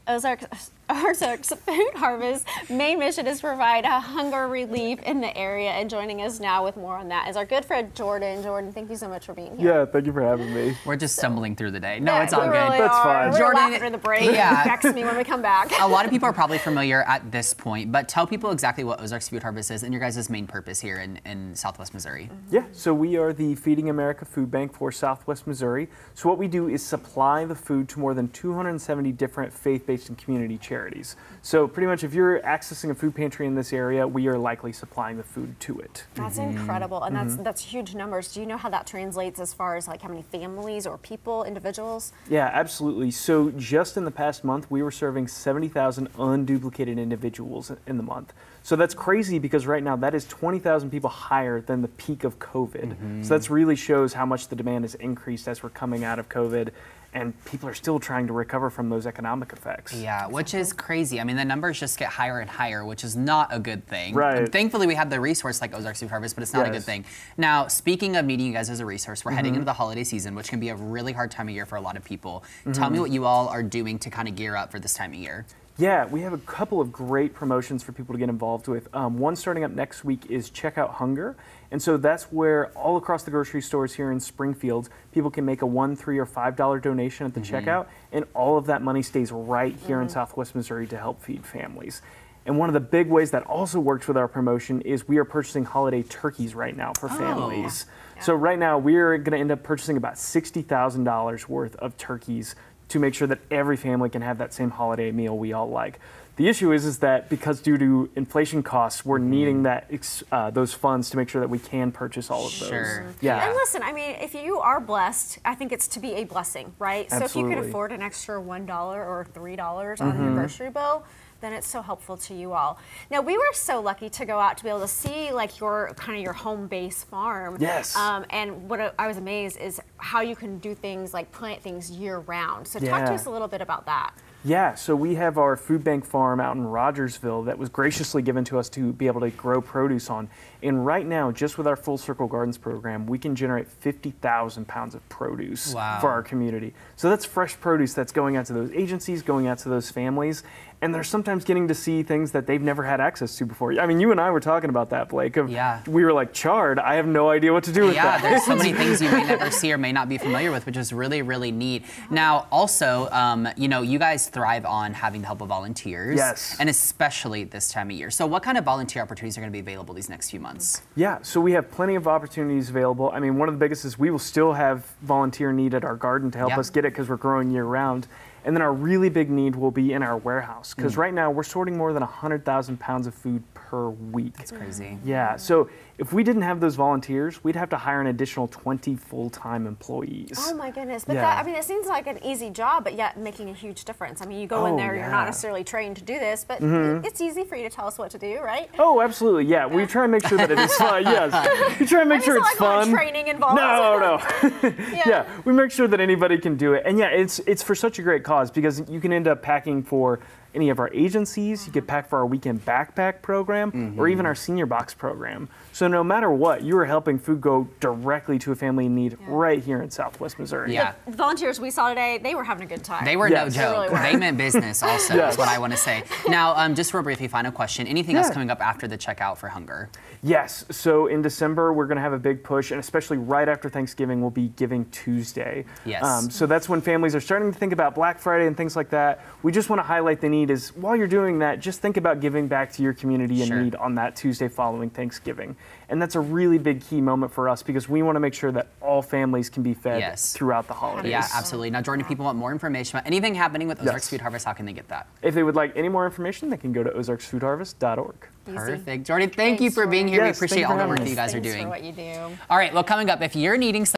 Ozarks Food Harvest main mission is to provide hunger relief in the area, and joining us now with more on that is our good friend Jordan. Jordan, thank you so much for being here. Yeah, thank you for having me. We're just stumbling through the day. No, Yeah, it's all good. really That's fine. Jordan, after the break, text me when we come back. A lot of people are probably familiar at this point, but tell people exactly what Ozarks Food Harvest is and your guys' main purpose here in Southwest Missouri. Yeah, so we are the Feeding America Food Bank for Southwest Missouri. So what we do is supply the food to more than 270 different faith-based and community charities. So pretty much if you're accessing a food pantry in this area, we are likely supplying the food to it. That's incredible, and that's huge numbers. Do you know how that translates as far as like how many families or people, individuals? Yeah, absolutely. So just in the past month, we were serving 70,000 unduplicated individuals in the month. So that's crazy because right now that is 20,000 people higher than the peak of COVID. So that really shows how much the demand has increased as we're coming out of COVID, and people are still trying to recover from those economic effects. Yeah, which is crazy. I mean, the numbers just get higher and higher, which is not a good thing. Right. Thankfully, we have the resource like Ozarks Food Harvest, but it's not a good thing. Now, speaking of needing you guys as a resource, we're heading into the holiday season, which can be a really hard time of year for a lot of people. Tell me what you all are doing to kind of gear up for this time of year. Yeah, we have a couple of great promotions for people to get involved with. One starting up next week is Check Out Hunger. And so that's where all across the grocery stores here in Springfield, people can make a $1, $3, or $5 donation at the checkout, and all of that money stays right here in Southwest Missouri to help feed families. And one of the big ways that also works with our promotion is we are purchasing holiday turkeys right now for families. So right now we're going to end up purchasing about $60,000 worth of turkeys to make sure that every family can have that same holiday meal we all like. The issue is that because due to inflation costs, we're needing that those funds to make sure that we can purchase all of those. Yeah. And listen, I mean, if you are blessed, I think it's to be a blessing, right? Absolutely. So if you could afford an extra $1 or $3 on your grocery bill, then it's so helpful to you all. Now, we were so lucky to go out to be able to see like your home base farm. Yes. And what I was amazed is how you can do things like plant things year round. So talk to us a little bit about that. Yeah, so we have our food bank farm out in Rogersville that was graciously given to us to be able to grow produce on. And right now, just with our Full Circle Gardens program, we can generate 50,000 pounds of produce for our community. So that's fresh produce that's going out to those agencies, going out to those families, and they're sometimes getting to see things that they've never had access to before. I mean, you and I were talking about that, Blake. We were like, chard, I have no idea what to do with that. Yeah, there's so many things you may never see or may not be familiar with, which is really, really neat. Now, also, you know, you guys thrive on having the help of volunteers. Yes. And especially this time of year. So what kind of volunteer opportunities are going to be available these next few months? Yeah, so we have plenty of opportunities available. I mean, one of the biggest is we will still have volunteer need at our garden to help us get it because we're growing year round. And then our really big need will be in our warehouse because right now we're sorting more than 100,000 pounds of food per week. That's crazy. Yeah, so if we didn't have those volunteers, we'd have to hire an additional 20 full-time employees. Oh my goodness, but that, I mean, it seems like an easy job, but yet making a huge difference. I mean, you go in there, you're not necessarily trained to do this, but it's easy for you to tell us what to do, right? Oh, absolutely, yeah. We try and make sure that it is fun, yes. We try and make sure it's fun. Training involved. No. Yeah, we make sure that anybody can do it. And yeah, it's for such a great cause because you can end up packing for any of our agencies, you could pack for our weekend backpack program, or even our senior box program. So no matter what, you are helping food go directly to a family in need right here in Southwest Missouri. Yeah. The volunteers we saw today, they were having a good time. They were no joke. Really they meant business also, is what I want to say. Now, just real briefly, final question. Anything else coming up after the checkout for hunger? Yes. So in December, we're going to have a big push, and especially right after Thanksgiving, will be Giving Tuesday. Yes. So that's when families are starting to think about Black Friday and things like that. We just want to highlight the need is while you're doing that, just think about giving back to your community in need on that Tuesday following Thanksgiving. And that's a really big key moment for us because we want to make sure that all families can be fed throughout the holidays. Yeah, absolutely. Now, Jordan, if people want more information about anything happening with Ozarks Food Harvest, how can they get that? If they would like any more information, they can go to ozarksfoodharvest.org. Perfect. Jordan, thank you for being here. We appreciate all the work that you guys are doing. Thanks for what you do. All right, well, coming up, if you're needing some